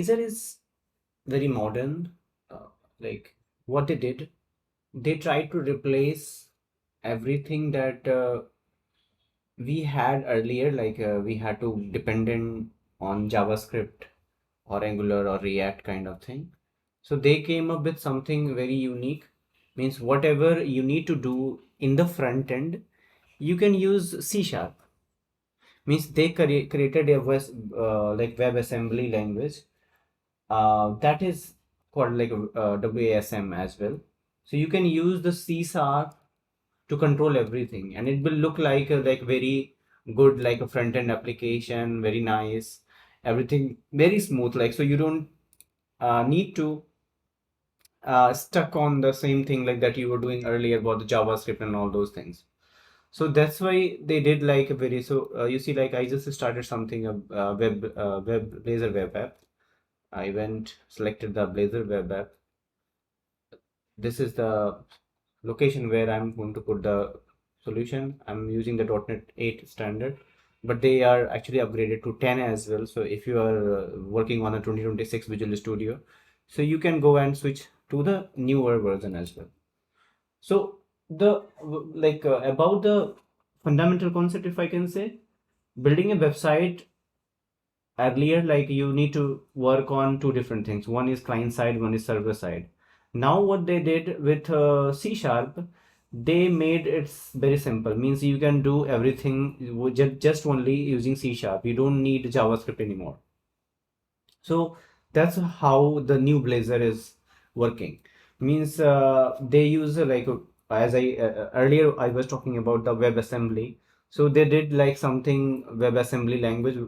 Blazor is very modern. Like what they tried to replace everything that we had earlier. Like we had to dependent on JavaScript or Angular or React kind of thing. So they came up with something very unique. Means whatever you need to do in the front end, you can use C sharp. Means they created a like WebAssembly language that is called like WASM as well. So you can use the C sharp to control everything, and it will look like very good, like a front end application, very nice, everything very smooth. Like so, you don't need to stuck on the same thing like that you were doing earlier about the JavaScript and all those things. So that's why they did like a very you see, like I just started something web Blazor web app. I went selected the Blazor web app. This is the location where I'm going to put the solution. I'm using the .NET 8 standard, but they are actually upgraded to 10 as well. So if you are working on a 2026 Visual Studio, so you can go and switch to the newer version as well. So the about the fundamental concept, if I can say, building a website earlier, like you need to work on two different things. One is client side, one is server side. Now what they did with C sharp, they made it very simple. Means you can do everything just only using C sharp. You don't need JavaScript anymore. So that's how the new Blazor is working. Means they use as I earlier I was talking about the WebAssembly. So they did like something WebAssembly language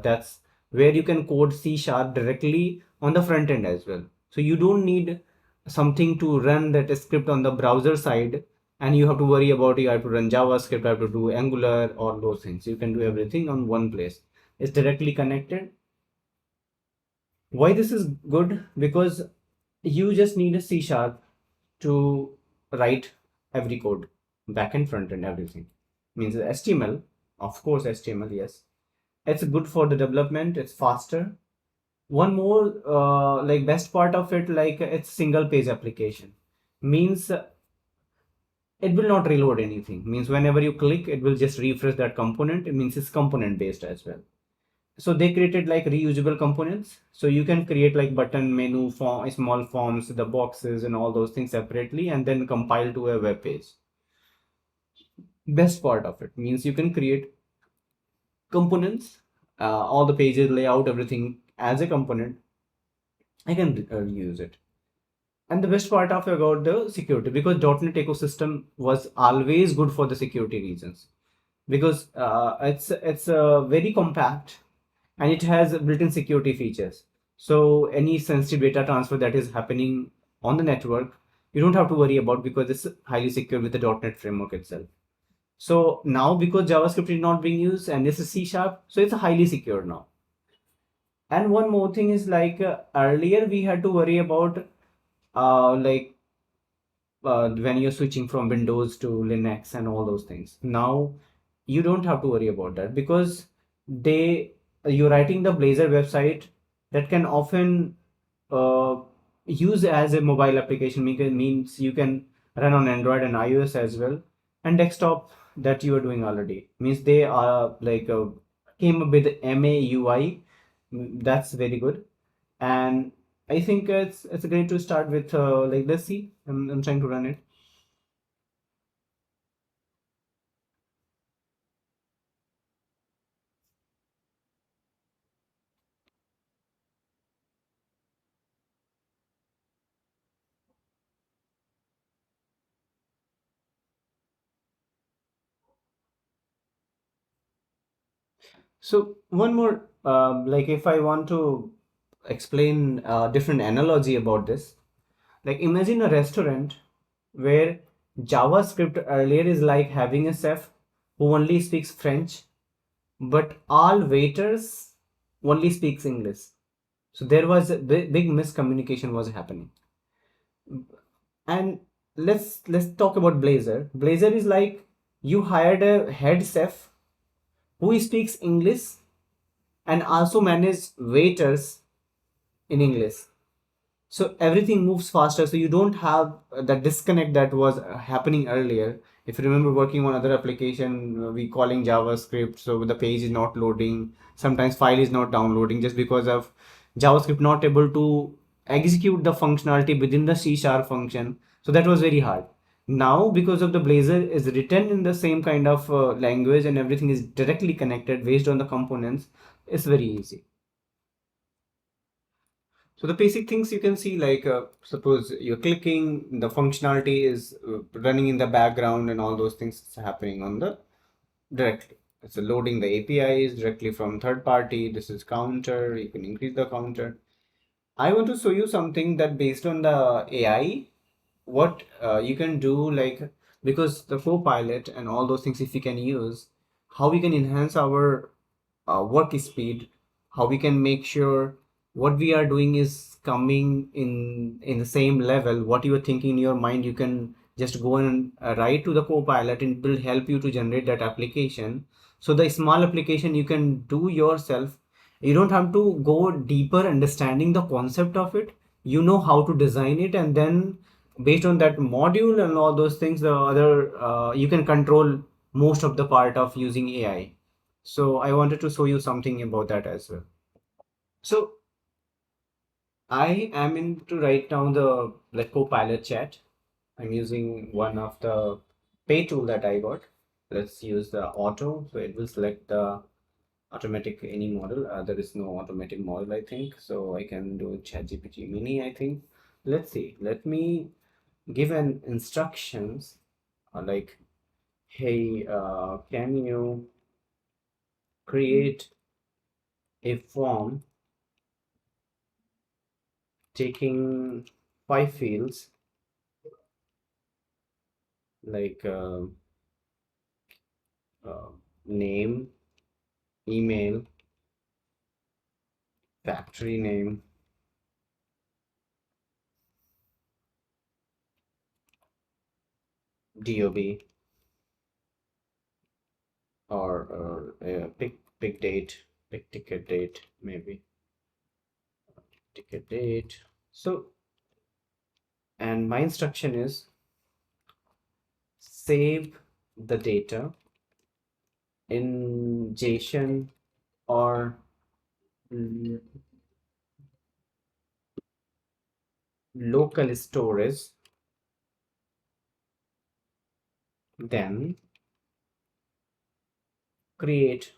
that's where you can code C sharp directly on the front end as well. So you don't need something to run that script on the browser side, and you have to worry about you have to run JavaScript, you have to do Angular, all those things. You can do everything on one place. It's directly connected. Why this is good? Because you just need a C sharp to write every code, back and front and everything. Means HTML, of course, HTML, yes. It's good for the development, it's faster. One more like best part of it, like it's single page application. Means it will not reload anything. Means whenever you click, it will just refresh that component. It means it's component based as well. So they created like reusable components, so you can create like button, menu, form, small forms, the boxes and all those things separately, and then compile to a web page. Best part of it means you can create components, all the pages, layout, everything as a component. I can use it. And the best part of about the security, because .NET ecosystem was always good for the security reasons, because it's very compact and it has built-in security features. So any sensitive data transfer that is happening on the network, you don't have to worry about, because it's highly secure with the .NET framework itself. So now because JavaScript is not being used and this is C sharp, so it's highly secure now. And one more thing is like earlier we had to worry about when you're switching from Windows to Linux and all those things. Now you don't have to worry about that, because you're writing the Blazor website that can often uh, use as a mobile application. Means you can run on Android and iOS as well, and desktop that you are doing already. Means they are came up with MAUI. That's very good. And I think it's great to start with let's see. I'm trying to run it. So one more, like if I want to explain a different analogy about this, like imagine a restaurant where JavaScript earlier is like having a chef who only speaks French, but all waiters only speaks English. So there was a big miscommunication was happening. And let's talk about Blazor. Blazor is like you hired a head chef who speaks English and also manage waiters in English. So everything moves faster, so you don't have that disconnect that was happening earlier. If you remember working on other application, we calling JavaScript, so the page is not loading, sometimes file is not downloading just because of JavaScript not able to execute the functionality within the C sharp function. So that was very hard. Now because of the Blazor is written in the same kind of language and everything is directly connected based on the components, it's very easy. So the basic things you can see, like suppose you're clicking, the functionality is running in the background and all those things is happening on the directly. It's loading the APIs directly from third party. This is counter. You can increase the counter. I want to show you something that based on the AI, what you can do, like because the Copilot and all those things, if we can use, how we can enhance our work speed, how we can make sure what we are doing is coming in the same level. What you are thinking in your mind, you can just go and write to the Copilot, and it will help you to generate that application. So the small application you can do yourself. You don't have to go deeper understanding the concept of it. You know how to design it, and then based on that module and all those things, the other you can control most of the part of using AI. So I wanted to show you something about that as well. So I am into right now the like Copilot chat. I'm using one of the pay tool that I got. Let's use the auto. So it will select the automatic any model. There is no automatic model, I think. So I can do ChatGPT Mini, I think. Let's see. Let me give an instructions like, hey, can you create a form taking 5 fields like uh, name, email, factory name, DOB, or pick date, pick ticket date, maybe ticket date. So, and my instruction is save the data in JSON or l- local storage, then create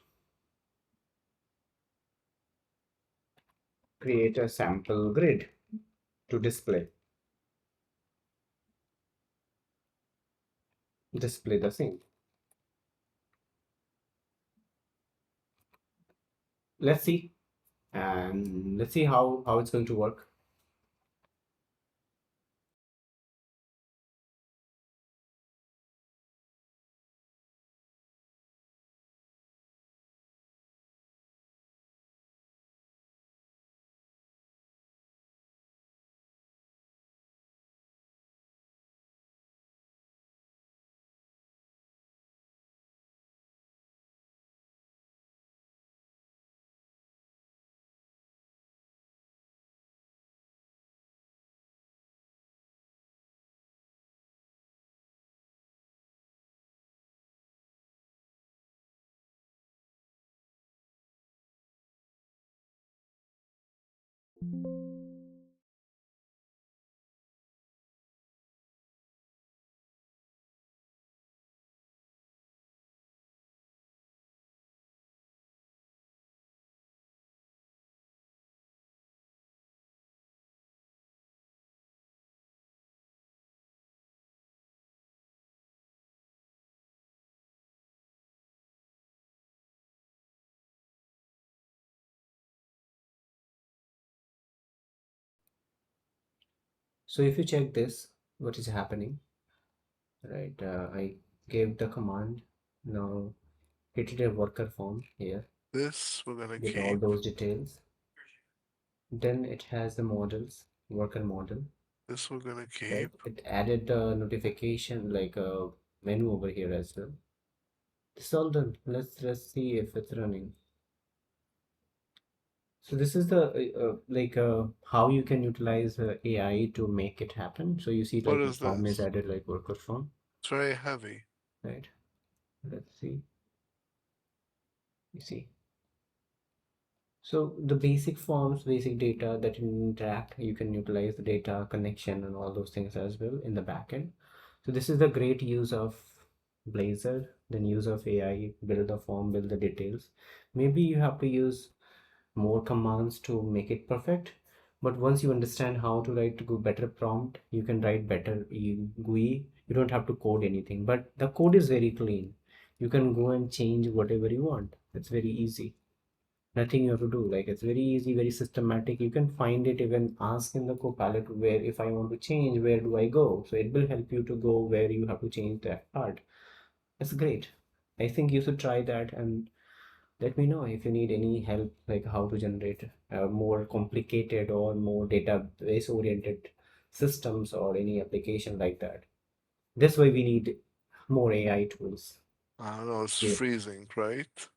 create a sample grid to display the same. Let's see, and let's see how it's going to work. So if you check this, what is happening, right? I gave the command. Now created a worker form here This we're gonna with all keep. those details. Then it has the models, worker model, This we're gonna keep. right? It added the notification like a menu over here as well. It's all done. Let's see if it's running. So this is the how you can utilize AI to make it happen. So you see What like a is form is this? added like worker form, It's very heavy. right? Let's see. You see. So the basic forms, basic data that you interact, you can utilize the data connection and all those things as well in the backend. So this is the great use of Blazor, then use of AI, build the form, build the details. Maybe you have to use more commands to make it perfect. But once you understand how to write a better prompt, you can write better GUI. You don't have to code anything, but the code is very clean. You can go and change whatever you want. It's very easy. Nothing you have to do. Like it's very easy, very systematic. You can find it, even ask in the Copilot where if I want to change, where do I go? So it will help you to go where you have to change that part. It's great. I think you should try that and let me know if you need any help, like how to generate more complicated or more database oriented systems or any application like that. This way we need more AI tools. I don't know, it's Yeah. freezing, right?